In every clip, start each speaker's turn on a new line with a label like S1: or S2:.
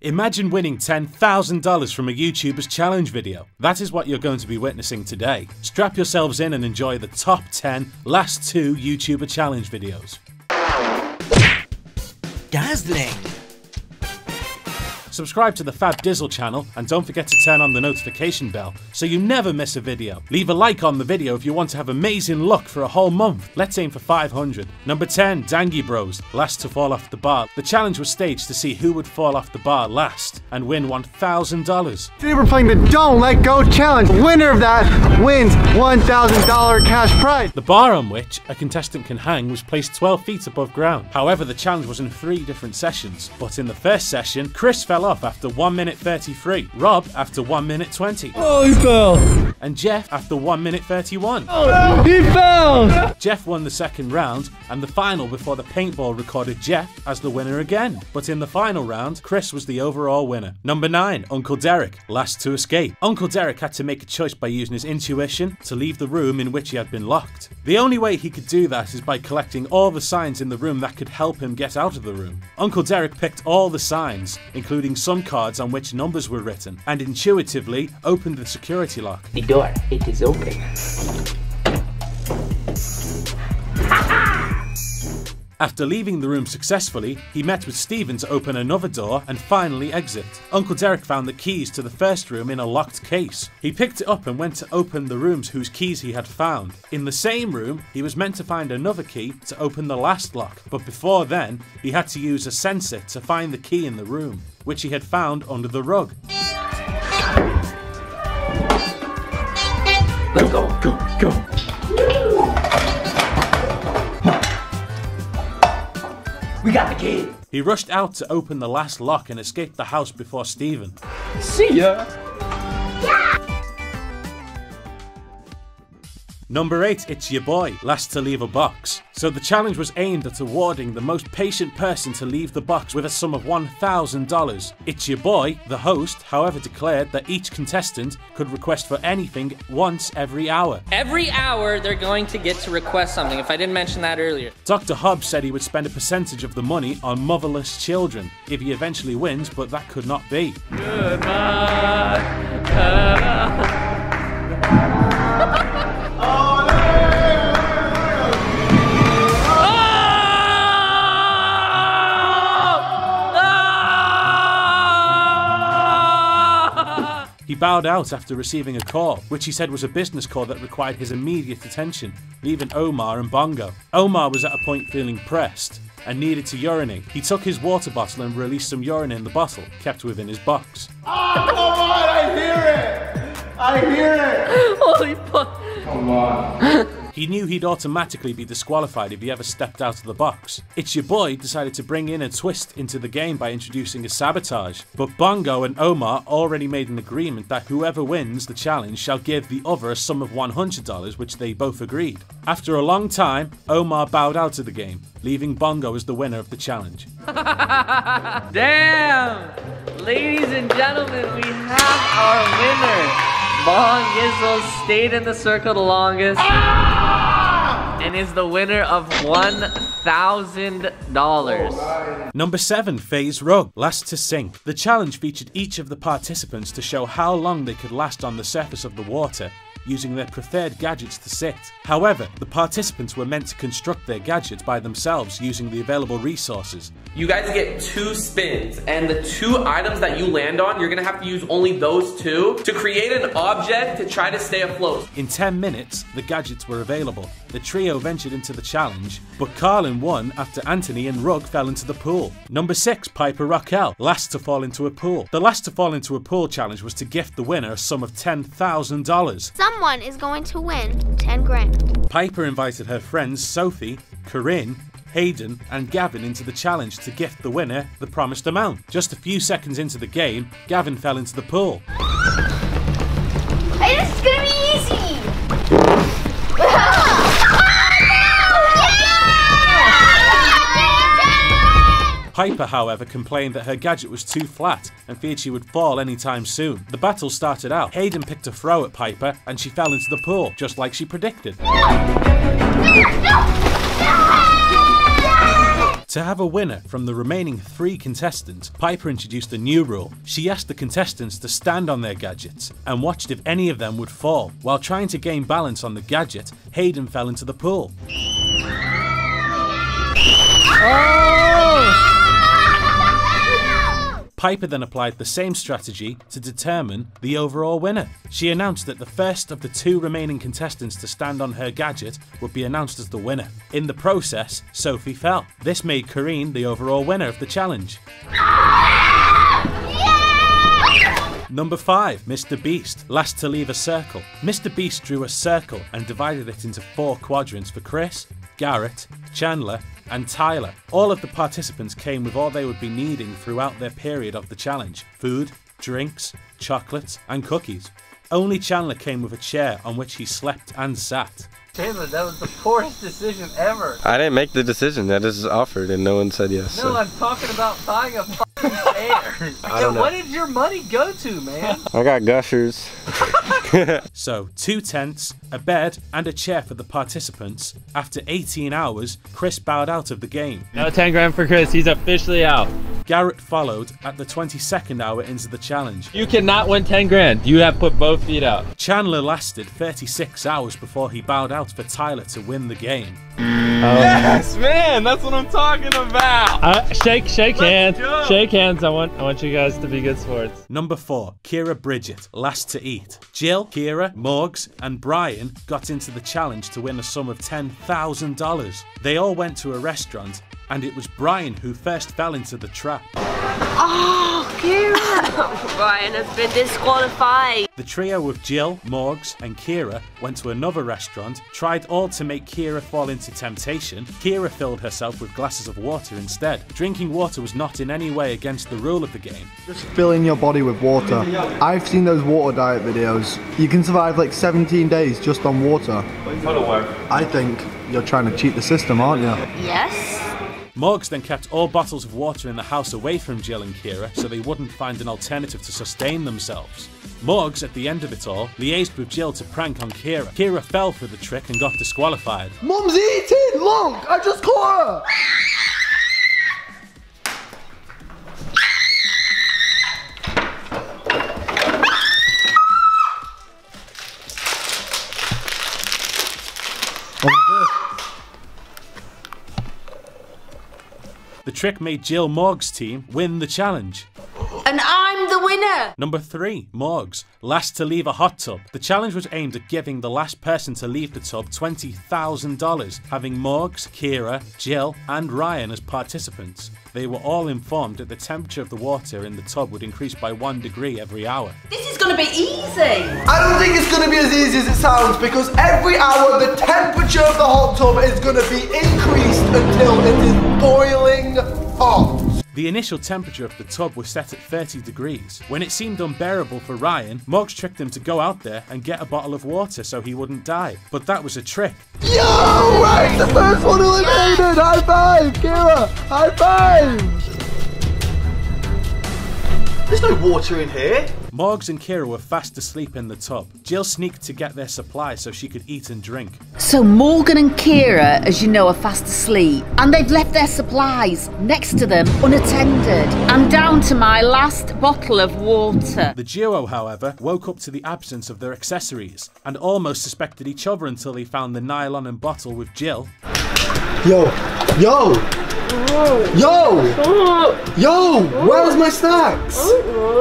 S1: Imagine winning $10,000 from a YouTuber's challenge video. That is what you're going to be witnessing today. Strap yourselves in and enjoy the top 10 last 2 YouTuber challenge videos.
S2: Dazzling.
S1: Subscribe to the Fab Dizzle channel and don't forget to turn on the notification bell so you never miss a video. Leave a like on the video if you want to have amazing luck for a whole month. Let's aim for 500. Number 10, Dangy Bros, last to fall off the bar. The challenge was staged to see who would fall off the bar last and win $1,000.
S3: Today we're playing the Don't Let Go challenge. Winner of that wins $1,000 cash prize.
S1: The bar on which a contestant can hang was placed 12 feet above ground. However, the challenge was in 3 different sessions. But in the first session, Chris fell off after 1 minute 33, Rob after 1 minute 20.
S3: Oh, he fell.
S1: And Jeff after 1 minute 31.
S3: Oh, he fell.
S1: Jeff won the second round and the final before the paintball recorded Jeff as the winner again. But in the final round, Chris was the overall winner. Number 9, Uncle Derek, last to escape. Uncle Derek had to make a choice by using his intuition to leave the room in which he had been locked. The only way he could do that is by collecting all the signs in the room that could help him get out of the room. Uncle Derek picked all the signs, including some cards on which numbers were written, and intuitively opened the security lock.
S4: The door, it is open.
S1: After leaving the room successfully, he met with Steven to open another door and finally exit. Uncle Derek found the keys to the first room in a locked case. He picked it up and went to open the rooms whose keys he had found. In the same room, he was meant to find another key to open the last lock, but before then, he had to use a sensor to find the key in the room, which he had found under the rug.
S4: Let's go. We got the key.
S1: He rushed out to open the last lock and escaped the house before Steven.
S4: See ya.
S1: Number 8, It's Your Boy, last to leave a box. So the challenge was aimed at awarding the most patient person to leave the box with a sum of $1,000. It's Your Boy, the host, however, declared that each contestant could request for anything once every hour.
S5: Every hour they're going to get to request something, if I didn't mention that earlier.
S1: Dr. Hobbs said he would spend a percentage of the money on motherless children if he eventually wins, but that could not be. He bowed out after receiving a call, which he said was a business call that required his immediate attention, leaving Omar and Bongo. Omar was at a point feeling pressed and needed to urinate. He took his water bottle and released some urine in the bottle, kept within his box.
S3: Oh, come on, I hear it. I hear it.
S5: Holy fuck.
S3: Come on.
S1: He knew he'd automatically be disqualified if he ever stepped out of the box. It's Your Boy decided to bring in a twist into the game by introducing a sabotage, but Bongo and Omar already made an agreement that whoever wins the challenge shall give the other a sum of $100, which they both agreed. After a long time, Omar bowed out of the game, leaving Bongo as the winner of the challenge.
S5: Damn! Ladies and gentlemen, we have our winner. Bong Gizzle stayed in the circle the longest and is the winner of $1,000.
S1: Number 7, FaZe Rug, last to sink. The challenge featured each of the participants to show how long they could last on the surface of the water using their preferred gadgets to sit. However, the participants were meant to construct their gadgets by themselves using the available resources.
S6: You guys get 2 spins, and the 2 items that you land on, you're gonna have to use only those 2 to create an object to try to stay afloat.
S1: In 10 minutes, the gadgets were available. The trio ventured into the challenge, but Carlin won after Anthony and Rug fell into the pool. Number 6, Piper Raquel, last to fall into a pool. The last to fall into a pool challenge was to gift the winner a sum of $10,000.
S7: Someone is going to win 10 grand.
S1: Piper invited her friends Sophie, Corinne, Hayden and Gavin into the challenge to gift the winner the promised amount. Just a few seconds into the game, Gavin fell into the pool.
S7: Hey, this is gonna be easy!
S1: Piper, however, complained that her gadget was too flat and feared she would fall anytime soon. The battle started out. Hayden picked a throw at Piper and she fell into the pool, just like she predicted. To have a winner from the remaining 3 contestants, Piper introduced a new rule. She asked the contestants to stand on their gadgets and watched if any of them would fall. While trying to gain balance on the gadget, Hayden fell into the pool. Piper then applied the same strategy to determine the overall winner. She announced that the first of the 2 remaining contestants to stand on her gadget would be announced as the winner. In the process, Sophie fell. This made Kareen the overall winner of the challenge. Number 5, MrBeast, last to leave a circle. MrBeast drew a circle and divided it into 4 quadrants for Chris, Garrett, Chandler, and Tyler. All of the participants came with all they would be needing throughout their period of the challenge: food, drinks, chocolates, and cookies. Only Chandler came with a chair on which he slept and sat.
S5: Chandler, that was the poorest decision ever.
S2: I didn't make the decision. I just offered and no one said yes.
S5: No, so. I'm talking about buying a fucking chair.
S2: I don't know.
S5: What did your money go to, man?
S2: I got gushers.
S1: So, 2 tents, a bed, and a chair for the participants. After 18 hours, Chris bowed out of the game.
S8: No 10 grand for Chris. He's officially out.
S1: Garrett followed at the 22nd hour into the challenge.
S8: You cannot win 10 grand. You have put both feet out.
S1: Chandler lasted 36 hours before he bowed out for Tyler to win the game.
S8: Yes, man, that's what I'm talking about. Shake hands. Go. Shake hands. I want you guys to be good sports.
S1: Number 4, Kira Bridget, last to eat. Jill, Kira, Morgz, and Brian got into the challenge to win a sum of $10,000. They all went to a restaurant, and it was Brian who first fell into the trap.
S9: Oh, Kira! Brian has been disqualified.
S1: The trio of Jill, Morgz, and Kira went to another restaurant, tried all to make Kira fall into temptation. Kira filled herself with glasses of water instead. Drinking water was not in any way against the rule of the game.
S3: Just filling your body with water. I've seen those water diet videos. You can survive like 17 days just on water. I think you're trying to cheat the system, aren't you?
S9: Yes.
S1: Morgz then kept all bottles of water in the house away from Jill and Kira so they wouldn't find an alternative to sustain themselves. Morgz, at the end of it all, liaised with Jill to prank on Kira. Kira fell for the trick and got disqualified.
S3: Mum's eating! Look! I just caught her!
S1: The trick made Jill Morgz's team win the challenge.
S9: And I'm the winner!
S1: Number 3, Morgz, last to leave a hot tub. The challenge was aimed at giving the last person to leave the tub $20,000, having Morgz, Kira, Jill, and Ryan as participants. They were all informed that the temperature of the water in the tub would increase by 1 degree every hour.
S9: This is gonna be easy!
S3: I don't think it's gonna be as easy as it sounds, because every hour the temperature of the hot tub is gonna be increased until it is boiling hot.
S1: The initial temperature of the tub was set at 30 degrees. When it seemed unbearable for Ryan, Morgz tricked him to go out there and get a bottle of water so he wouldn't die. But that was a trick.
S3: Yo, right, the first one eliminated! High five, Kira! High five! There's no water in here.
S1: Morgz and Kira were fast asleep in the tub. Jill sneaked to get their supply so she could eat and drink.
S10: So Morgan and Kira, as you know, are fast asleep. And they've left their supplies next to them, unattended. I'm down to my last bottle of water.
S1: The duo, however, woke up to the absence of their accessories and almost suspected each other until they found the nylon and bottle with Jill.
S3: Yo! Yo, where's my snacks?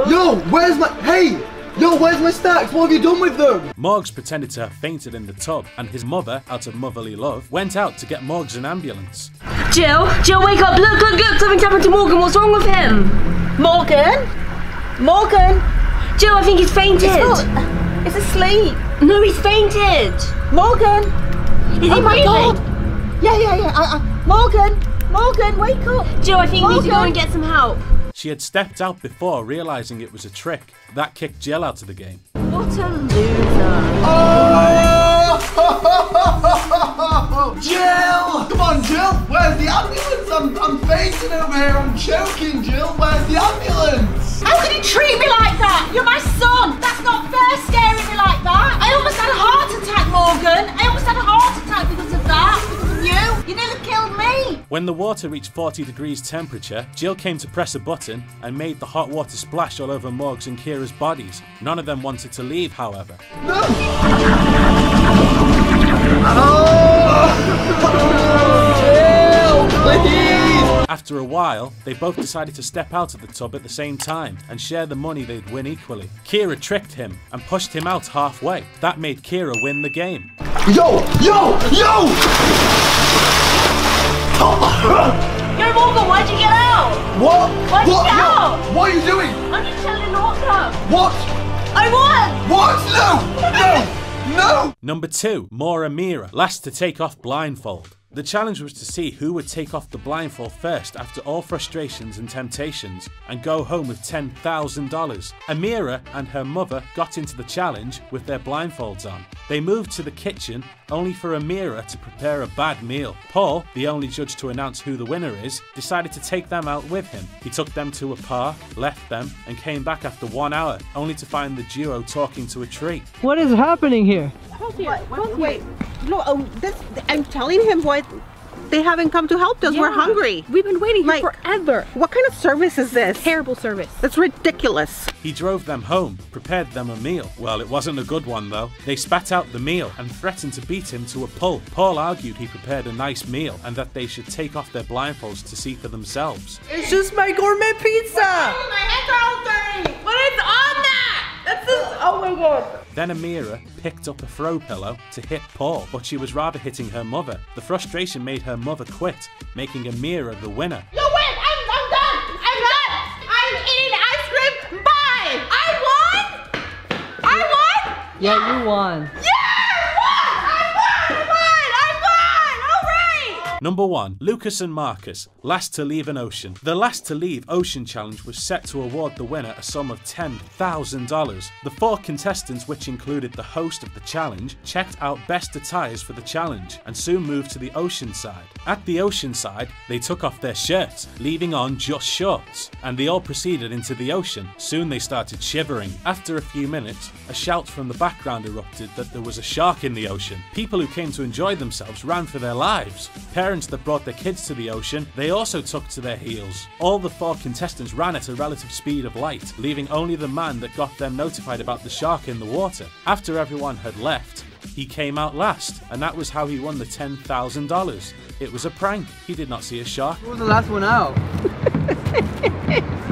S3: Yo, where's my... Hey! Yo, where's my snacks? What have you done with them?
S1: Morgz pretended to have fainted in the tub, and his mother, out of motherly love, went out to get Morgz an ambulance.
S9: Jill, wake up! Look! Something's happened to Morgan. What's wrong with him?
S10: Morgan?
S9: Jill, I think he's fainted.
S10: He's asleep.
S9: No, he's fainted.
S10: Morgan?
S9: Is he
S10: oh my
S9: breathing?
S10: God! Yeah. Morgan, wake up!
S9: Jill, I think you need to go and get some help.
S1: She had stepped out before, realising it was a trick. That kicked Jill out of the game.
S9: What a loser.
S3: Oh! Jill! Come on, Jill! Where's the ambulance? I'm fainting over here. I'm choking, Jill. Where's the ambulance?
S10: How can you treat me like that? You're my son! That's not fair, scaring me like that! I almost had a heart attack, Morgan! I almost had a heart attack because of that! Because of you! You nearly killed me!
S1: When the water reached 40 degrees temperature, Jill came to press a button and made the hot water splash all over Morgz and Kira's bodies. None of them wanted to leave, however.
S3: No! Jill, please!
S1: After a while, they both decided to step out of the tub at the same time and share the money they'd win equally. Kira tricked him and pushed him out halfway. That made Kira win the game.
S3: Yo! Yo! Yo!
S9: Yo, Morgan, why'd you get out?
S3: What?
S9: Why'd you get out?
S3: Yo, what are you doing?
S9: I'm just telling you not to.
S3: What?
S9: I won!
S3: What? No! No! No!
S1: Number 2, Mira, last to take off blindfold. The challenge was to see who would take off the blindfold first after all frustrations and temptations and go home with $10,000. Amira and her mother got into the challenge with their blindfolds on. They moved to the kitchen only for Amira to prepare a bad meal. Paul, the only judge to announce who the winner is, decided to take them out with him. He took them to a bar, left them, and came back after 1 hour, only to find the duo talking to a tree.
S11: What is happening here?
S12: Wait, no, I'm telling him what they haven't come to help us. Yeah. We're hungry.
S13: We've been waiting here forever.
S12: What kind of service is this?
S13: Terrible service.
S12: That's ridiculous.
S1: He drove them home, prepared them a meal. Well, it wasn't a good one though. They spat out the meal and threatened to beat him to a pulp. Paul argued he prepared a nice meal and that they should take off their blindfolds to see for themselves.
S11: It's just my gourmet pizza!
S12: Oh, my hands are all dirty! But it's on that! That's just, oh my god.
S1: Then Amira picked up a throw pillow to hit Paul, but she was rather hitting her mother. The frustration made her mother quit, making Amira the winner.
S12: You win! I'm done! I'm done! I'm eating ice cream! Bye! I won! I won?
S11: Yeah, you won.
S12: Yeah! I won!
S1: Number 1, Lucas and Marcus, last to leave an ocean. The last to leave ocean challenge was set to award the winner a sum of $10,000. The 4 contestants, which included the host of the challenge, checked out best attires for the challenge and soon moved to the ocean side. At the ocean side, they took off their shirts, leaving on just shorts, and they all proceeded into the ocean. Soon they started shivering. After a few minutes, a shout from the background erupted that there was a shark in the ocean. People who came to enjoy themselves ran for their lives. Parents that brought their kids to the ocean, they also took to their heels. All the 4 contestants ran at a relative speed of light, leaving only the man that got them notified about the shark in the water. After everyone had left, he came out last, and that was how he won the $10,000. It was a prank. He did not see a shark.
S11: Who was the last one out?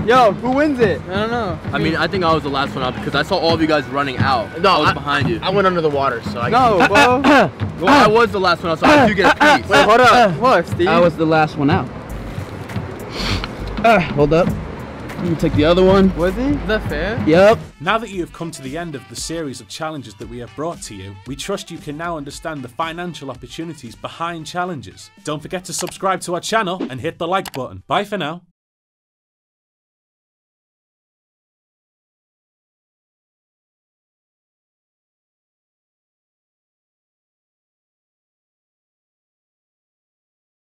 S11: Yo, who wins it? I don't know.
S14: I mean, I think I was the last one out because I saw all of you guys running out. No, I was behind you.
S11: I went under the water, so I...
S14: No, bro. Well, I was the last one out, so I do get a piece.
S11: Wait, hold up. What, Steve?
S14: I was the last one out. Hold up. You take the other one.
S11: Was he? Is that fair?
S14: Yep.
S1: Now that you have come to the end of the series of challenges that we have brought to you, we trust you can now understand the financial opportunities behind challenges. Don't forget to subscribe to our channel and hit the like button. Bye for now.